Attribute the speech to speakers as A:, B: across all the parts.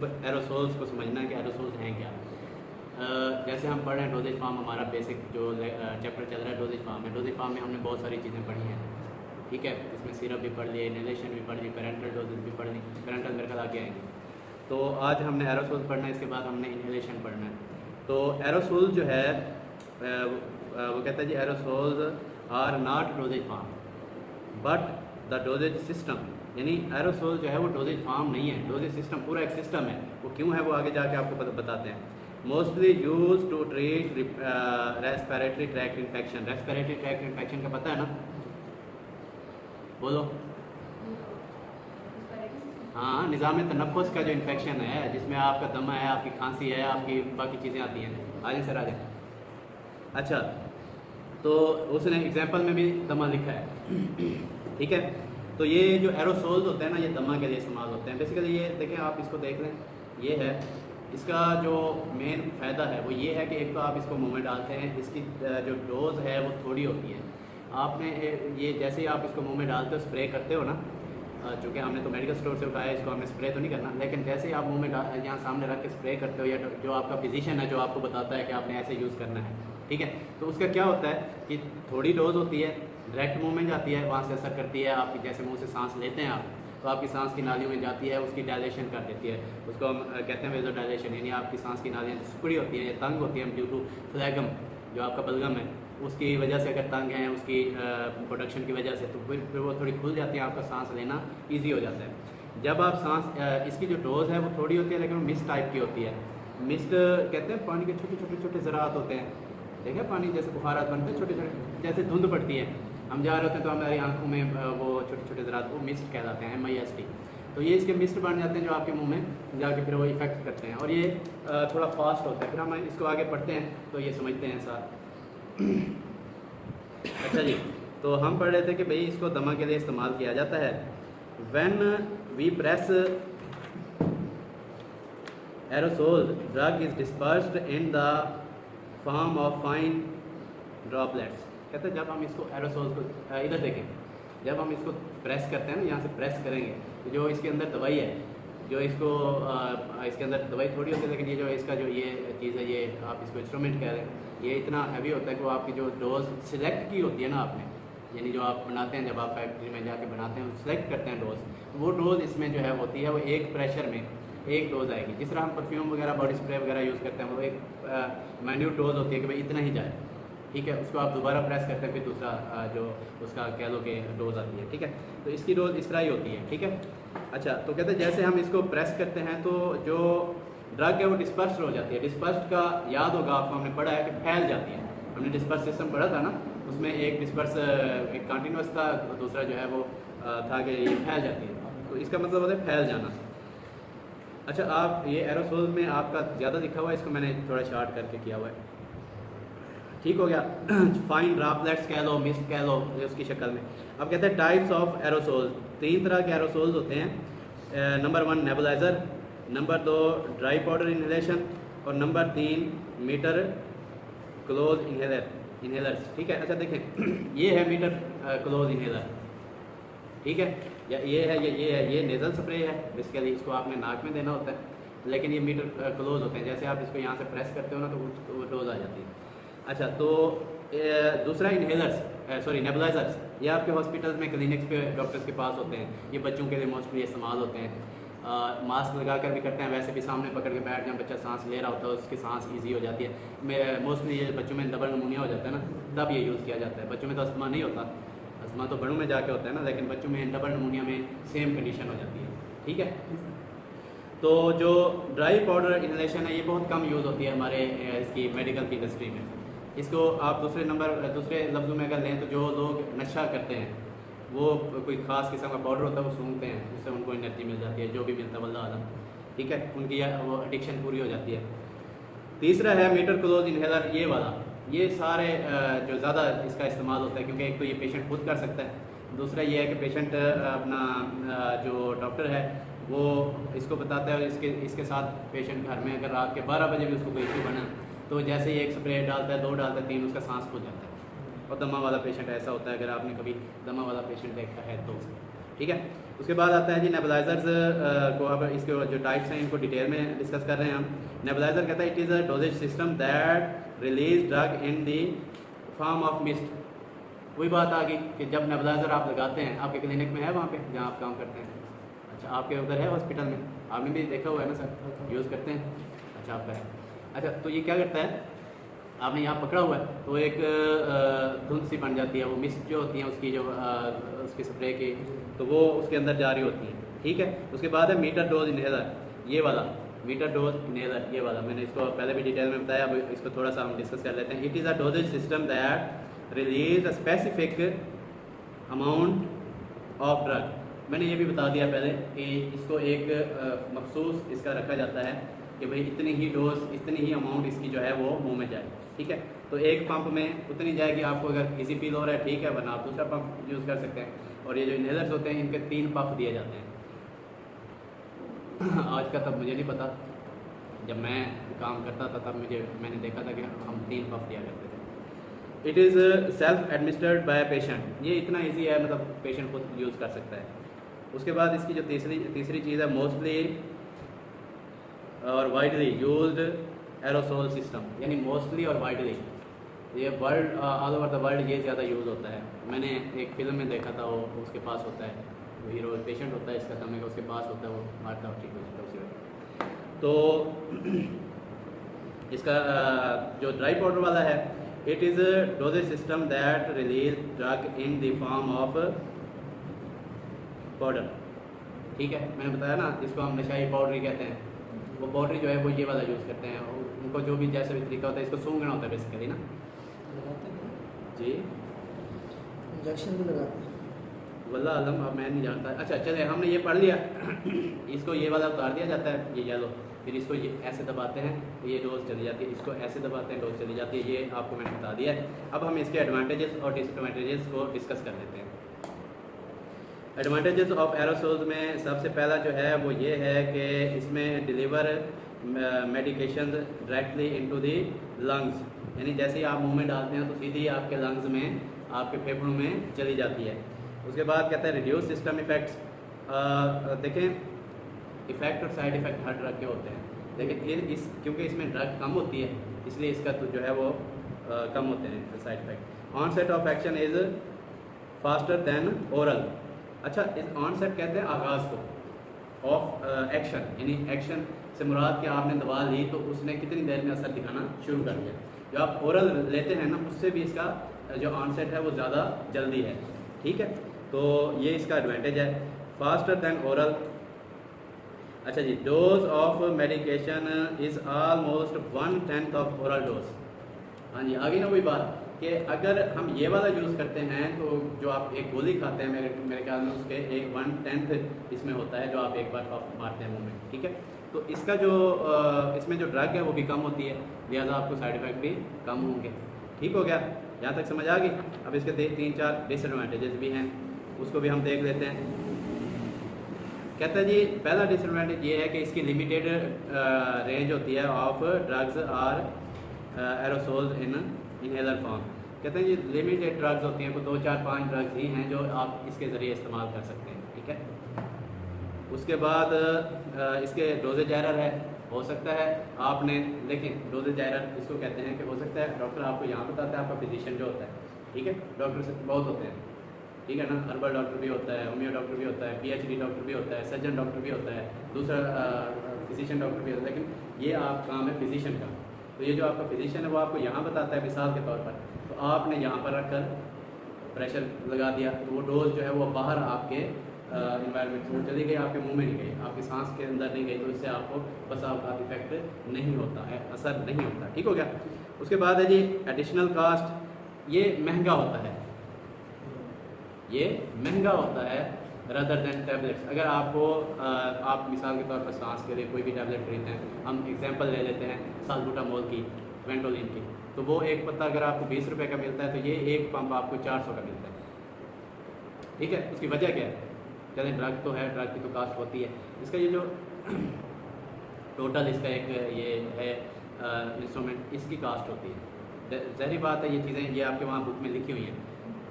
A: Aerosols को समझना है कि एरोसोल्स हैं क्या। जैसे हम पढ़ रहे हैं डोजेज फार्म, हमारा बेसिक जो चैप्टर चल रहा है डोजेज फार्म है। डोजेज फार्म में हमने बहुत सारी चीज़ें पढ़ी हैं, ठीक है। इसमें सिरप भी पढ़ लिए, इनहेलेशन भी पढ़ ली, पेरेंटल डोजेज भी पढ़ ली, पेरेंटल मेरे ख्याल आगे आएंगे। तो आज हमने एरोसोल पढ़ना है, इसके बाद हमने इनहेलेशन पढ़ना है। तो एरोसोल जो है वो कहता है जी aerosols are not dosage form but the dosage system, यानी एरोसोल जो है वो डोजेज फार्म नहीं है, डोजेज सिस्टम पूरा एक सिस्टम है। वो क्यों है वो आगे जाके आपको बताते हैं। Mostly use to treat respiratory tract infection. Respiratory tract infection का पता है ना, बोलो। हाँ, निज़ाम तनफ़ुस का जो इन्फेक्शन है जिसमें आपका दमा है, आपकी खांसी है, आपकी बाकी चीज़ें आती हैं। आगे सर आगे। अच्छा, तो उसने एग्जाम्पल में भी दमा लिखा है, ठीक है। तो ये जो एरोसोल्स होते हैं ना, ये दमा के लिए इस्तेमाल होते हैं। बेसिकली ये देखें, आप इसको देख लें, ये है। इसका जो मेन फ़ायदा है वो ये है कि एक तो आप इसको मुँह में डालते हैं, इसकी जो डोज़ है वो थोड़ी होती है। आपने ये जैसे ही आप इसको मुँह में डालते हो, स्प्रे करते हो ना, चूँकि हमने तो मेडिकल स्टोर से उठाया, इसको हमने स्प्रे तो नहीं करना, लेकिन जैसे ही आप मुँह में यहाँ सामने रख के स्प्रे करते हो, या जो आपका फिजिशियन है जो आपको बताता है कि आपने ऐसे यूज़ करना है, ठीक है। तो उसका क्या होता है कि थोड़ी डोज होती है, डायरेक्ट मुंह में जाती है, वहाँ से असर करती है आपकी, जैसे मुंह से सांस लेते हैं आप, तो आपकी सांस की नालियों में जाती है, उसकी डायलेशन कर देती है। उसको हम कहते हैं वेजो डायलेशन, यानी आपकी सांस की नालियाँ जो सिकुड़ी होती हैं या तंग होती हैं ड्यू टू फ्लैगम, जो आपका बलगम है, उसकी वजह से अगर तंग हैं, उसकी प्रोडक्शन की वजह से, तो फिर वो थोड़ी खुल जाती है, आपका सांस लेना ईजी हो जाता है। जब आप सांस इसकी जो डोज़ है वो थोड़ी होती है, लेकिन वो मिस्ट टाइप की होती है। मिस्ट कहते हैं पानी के छोटे छोटे छोटे ज़रात होते हैं, देखें पानी जैसे बुखारात बनते हैं छोटे छोटे, जैसे धुंध पड़ती है, हम जा रहे होते हैं तो हमारी आंखों में वो छोटे छोटे ज़रात, वो मिस्ट कहलाते हैं, MIST। तो ये इसके मिस्ट बन जाते हैं जो आपके मुंह में जाके फिर वो इफेक्ट करते हैं, और ये थोड़ा फास्ट होता है। फिर हम इसको आगे पढ़ते हैं तो ये समझते हैं साथ। अच्छा जी, तो हम पढ़ रहे थे कि भाई इसको दमा के लिए इस्तेमाल किया जाता है। When we press aerosol drug is dispersed in the form of fine droplets. कहते हैं जब हम इसको एरोसोल को इधर देखें, जब हम इसको प्रेस करते हैं ना, यहाँ से प्रेस करेंगे तो जो इसके अंदर दवाई है, जो इसको इसके अंदर दवाई थोड़ी होती है, लेकिन ये जो इसका जो ये चीज़ है, ये आप इसको इंस्ट्रूमेंट कह रहे हैं, ये इतना हैवी होता है कि वो आपकी जो डोज सिलेक्ट की होती है ना आपने, यानी जो आप बनाते हैं, जब आप फैक्ट्री में जाके बनाते हैं, सिलेक्ट करते हैं डोज, वो डोज इसमें जो है होती है वो एक प्रेशर में एक डोज आएगी। जिस तरह हम परफ्यूम वगैरह, बॉडी स्प्रे वगैरह यूज़ करते हैं, वो एक माइन्यूट डोज होती है कि भाई इतना ही जाए, ठीक है। उसको आप दोबारा प्रेस करते हैं, फिर दूसरा जो उसका कह लो कि डोज आती है, ठीक है। तो इसकी डोज इस तरह ही होती है, ठीक है। अच्छा, तो कहते हैं जैसे हम इसको प्रेस करते हैं तो जो ड्रग है वो डिस्पर्स हो जाती है। डिस्पर्स का याद होगा आपको, हमने पढ़ा है कि फैल जाती है। हमने डिस्पर्स सिस्टम पढ़ा था ना, उसमें एक डिस्पर्स एक कंटिन्यूस था, दूसरा जो है वो था कि ये फैल जाती है। तो इसका मतलब होता है फैल जाना। अच्छा, आप ये एरोसोल में आपका ज़्यादा दिखा हुआ है, इसको मैंने थोड़ा शार्ट करके किया हुआ है, ठीक हो गया। फाइन ड्रॉपलेट्स कह लो, मिस्ट कह लो, उसकी शक्ल में। अब कहते हैं टाइप्स ऑफ एरोसोल्स। 3 तरह के एरोसोल्स होते हैं। Number 1 nebuliser, number 2 dry powder inhalation, और नंबर 3 मीटर क्लोज इनहेलर्स, ठीक है। अच्छा देखें, ये है मीटर क्लोज इनहेलर, ठीक है, या ये है, ये नेज़ल स्प्रे है। बेसिकली इसको आपने नाक में देना होता है, लेकिन ये मीटर क्लोज होते हैं। जैसे आप इसको यहाँ से प्रेस करते हो ना, तो वो डोज आ जाती है। अच्छा, तो दूसरा इनहेलर्स, सॉरी नेबुलाइजर्स, ये आपके हॉस्पिटल्स में, क्लिनिक्स पे डॉक्टर्स के पास होते हैं। ये बच्चों के लिए मोस्टली इस्तेमाल होते हैं। मास्क लगा कर भी करते हैं, वैसे भी सामने पकड़ के बैठ जाए, बच्चा सांस ले रहा होता है, उसकी सांस ईजी हो जाती है। मोस्टली ये बच्चों में डबल नमूनिया हो जाता है ना, तब ये यूज़ किया जाता है। बच्चों में तो अस्थमा नहीं होता, अस्थमा तो बड़ों में जाके होता है ना, लेकिन बच्चों में डबल नमूनिया में सेम कंडीशन हो जाती है, ठीक है। तो जो ड्राई पाउडर इनहेलेशन है, ये बहुत कम यूज़ होती है हमारे इसकी मेडिकल की इंडस्ट्री में। इसको आप दूसरे लफ्ज़ों में अगर लें तो जो लोग नशा करते हैं, वो कोई ख़ास किस्म का पाउडर होता है, वो सूंघते हैं, उससे उनको एनर्जी मिल जाती है, जो भी मिलता है वल्लाह आलम, ठीक है, उनकी वो एडिक्शन पूरी हो जाती है। तीसरा है मीटर क्लोज इनहेलर, ये वाला, ये सारे जो ज़्यादा इसका इस्तेमाल होता है, क्योंकि एक तो ये पेशेंट खुद कर सकता है, दूसरा ये है कि पेशेंट अपना जो डॉक्टर है वो इसको बताता है, और इसके साथ पेशेंट घर में अगर रात के 12 बजे भी उसको कोई इशू बना, तो जैसे ही एक स्प्रे डालता है, 2 डालता है, 3, उसका सांस खुल जाता है। और दमा वाला पेशेंट ऐसा होता है, अगर आपने कभी दमा वाला पेशेंट देखा है तो ठीक है। उसके बाद आता है जी नेबुलाइजर्स को, अब इसके जो टाइप्स हैं इनको डिटेल में डिस्कस कर रहे हैं हम। नेबुलाइजर कहता है it is a dosage system that release drug in the form of mist. वही बात आ गई कि जब नेबुलाइजर आप लगाते हैं, आपके क्लिनिक में है वहाँ पे जहाँ आप काम करते हैं? अच्छा, आपके उधर है हॉस्पिटल में, आपने भी देखा हुआ है ना सर, यूज़ करते हैं? अच्छा, आपका है। अच्छा, तो ये क्या करता है, आपने यहाँ पकड़ा हुआ है तो एक धुंध सी बन जाती है, वो मिस्ट जो होती है उसकी जो उसकी स्प्रे की, तो वो उसके अंदर जारी होती है, ठीक है। उसके बाद है मीटर डोज इनहेलर, ये वाला मीटर डोज इनहेलर, ये वाला मैंने इसको पहले भी डिटेल में बताया, अब इसको थोड़ा सा हम डिस्कस कर लेते हैं। It is a dosage system that release a specific amount of drug. मैंने ये भी बता दिया पहले कि इसको एक मखसूस इसका रखा जाता है कि भाई इतनी ही डोज, इतनी ही अमाउंट इसकी जो है वो मुंह में जाए, ठीक है। तो एक पंप में उतनी जाएगी, आपको अगर इजी फील हो रहा है ठीक है, वरना आप दूसरा पंप यूज़ कर सकते हैं। और ये जो इनहेलर्स होते हैं इनके 3 पफ दिए जाते हैं। आज का तब मुझे नहीं पता, जब मैं काम करता था तब मैंने देखा था कि हम 3 पफ दिया करते थे। It is self administered by patient, ये इतना ईजी है, मतलब पेशेंट खुद यूज़ कर सकता है। उसके बाद इसकी जो तीसरी चीज़ है, मोस्टली और वाइडली यूज्ड एरोसोल सिस्टम, यानी मोस्टली और वाइडली, ये world all over the world ये ज़्यादा यूज़ होता है। मैंने एक फ़िल्म में देखा था, वो उसके पास होता है, वो हीरो पेशेंट होता है इसका समय का, उसके पास होता है, वो मारता है, ठीक हो जाता है उसी वक्त। तो इसका जो ड्राई पाउडर वाला है, it is dosage system that release drug in the form of powder, ठीक है। मैंने बताया ना, इसको हम नशाई पाउडर ही कहते हैं। वो पाउडर जो है वो ये वाला यूज़ करते हैं, उनको जो भी जैसा भी तरीका होता है, इसको सूंघना होता है बेसिकली ना जी,
B: इंजेक्शन भी लगाते हैं
A: वल्लाह आलम, अब मैं नहीं जानता। अच्छा चले, हमने ये पढ़ लिया। इसको ये वाला उतार दिया जाता है, ये येलो, फिर इसको ये ऐसे दबाते हैं तो ये डोज चली जाती है, इसको ऐसे दबाते हैं डोज चली जाती है। ये आपको मैंने बता दिया है। अब हम इसके एडवांटेजेस और डिसएडवांटेजेस को डिस्कस कर लेते हैं। एडवांटेजेस ऑफ एरोसोल्स में सबसे पहला जो है वो ये है कि इसमें deliver medication directly into the lungs, यानी जैसे ही आप मुंह में डालते हैं तो सीधी आपके लंग्स में, आपके फेफड़ों में चली जाती है। उसके बाद कहता है रिड्यूस सिस्टम इफ़ेक्ट्स। देखें, इफ़ेक्ट और साइड इफ़ेक्ट हर ड्रग के होते हैं, लेकिन क्योंकि इसमें ड्रग कम होती है इसलिए इसका तो जो है वो कम होते हैं side effect. Onset of action is faster than oral. अच्छा, इस ऑनसेट कहते हैं आगाज़ को, ऑफ एक्शन, यानी एक्शन से मुराद कि आपने दवा ली तो उसने कितनी देर में असर दिखाना शुरू कर दिया। जो आप ओरल लेते हैं ना, उससे भी इसका जो ऑनसेट है वो ज़्यादा जल्दी है, ठीक है। तो ये इसका एडवांटेज है, फास्टर दैन ओरल। अच्छा जी, dose of medication is almost 1/10 of oral dose. हाँ जी, आगे ना वही बात कि अगर हम ये वाला यूज़ करते हैं तो जो आप एक गोली खाते हैं, मेरे ख्याल में उसके 1/10 इसमें होता है जो आप एक बार मारते हैं मुंह में, ठीक है। तो इसका जो इसमें जो ड्रग है वो भी कम होती है, लिहाजा आपको साइड इफ़ेक्ट भी कम होंगे। ठीक हो गया, यहाँ तक समझ आ गई। अब इसके 3-4 डिसएडवांटेजेस भी हैं, उसको भी हम देख लेते हैं। कहता है जी, पहला डिसएडवांटेज ये है कि इसकी लिमिटेड रेंज होती है of drugs are aerosols in inhaler form. कहते हैं जी लिमिटेड ड्रग्स होती हैं, कोई 2-4-5 ड्रग्स ही हैं जो आप इसके ज़रिए इस्तेमाल कर सकते हैं, ठीक है। उसके बाद इसके डोजेज एरर है, हो सकता है आपने, लेकिन डोजेज एरर इसको कहते हैं कि हो सकता है डॉक्टर आपको यहाँ बताता है, आपका फिजिशियन जो होता है, ठीक है। डॉक्टर से बहुत होते हैं, ठीक है ना, हर्बल डॉक्टर भी होता है, होम्यो डॉक्टर भी होता है, PhD डॉक्टर भी होता है, सर्जन डॉक्टर भी होता है, दूसरा फिजिशियन डॉक्टर भी होता है। लेकिन ये आप काम है फिजिशियन का, तो ये जो आपका फिजिशियन है वो आपको यहाँ बताता है मिसाल के तौर पर, तो आपने यहाँ पर रखकर प्रेशर लगा दिया तो वो डोज जो है वो बाहर आपके इन्वायरमेंट में चली गई, आपके मुंह में नहीं गई, आपकी सांस के अंदर नहीं गई, तो इससे आपको बस आपका इफेक्ट नहीं होता है, असर नहीं होता। ठीक हो गया। उसके बाद है जी एडिशनल कास्ट, ये महंगा होता है, ये महंगा होता है रदर देन टैबलेट्स। अगर आपको आप मिसाल के तौर पर सांस के लिए कोई भी टैबलेट खरीदते हैं, हम एग्जांपल ले लेते हैं साल्बुटामोल की, वेंटोलिन की, तो वो एक पत्ता अगर आपको 20 रुपये का मिलता है तो ये एक पंप आपको 400 का मिलता है। ठीक है, उसकी वजह क्या है? चलें, ड्रग तो है, ड्रग की तो कास्ट होती है। इसका ये जो टोटल इसका एक ये है इंस्ट्रूमेंट, इसकी कास्ट होती है। ज़ाहिर बात है ये चीज़ें ये आपके वहाँ बुक में लिखी हुई हैं,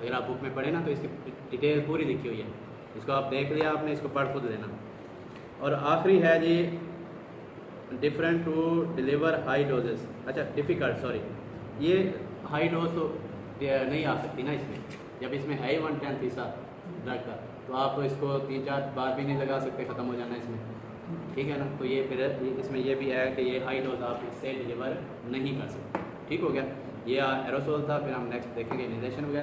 A: अगर आप बुक में पढ़ें ना तो इसकी डिटेल पूरी लिखी हुई है। इसको आप देख लिया आपने, इसको पढ़ खुद लेना। और आखिरी है जी different to deliver high doses, अच्छा डिफ़िकल्ट, सॉरी, ये हाई डोज तो नहीं आ सकती ना इसमें, जब इसमें है 110 फीसा ड्रग का, तो आप तो इसको 3-4 बार भी नहीं लगा सकते, ख़त्म हो जाना इसमें, ठीक है ना। तो ये फिर इसमें ये भी है कि ये हाई डोज आप इससे डिलीवर नहीं कर सकते, ठीक हो गया। ये एरोसोल था, फिर हम नेक्स्ट देखेंगे इनिजेशन वगैरह।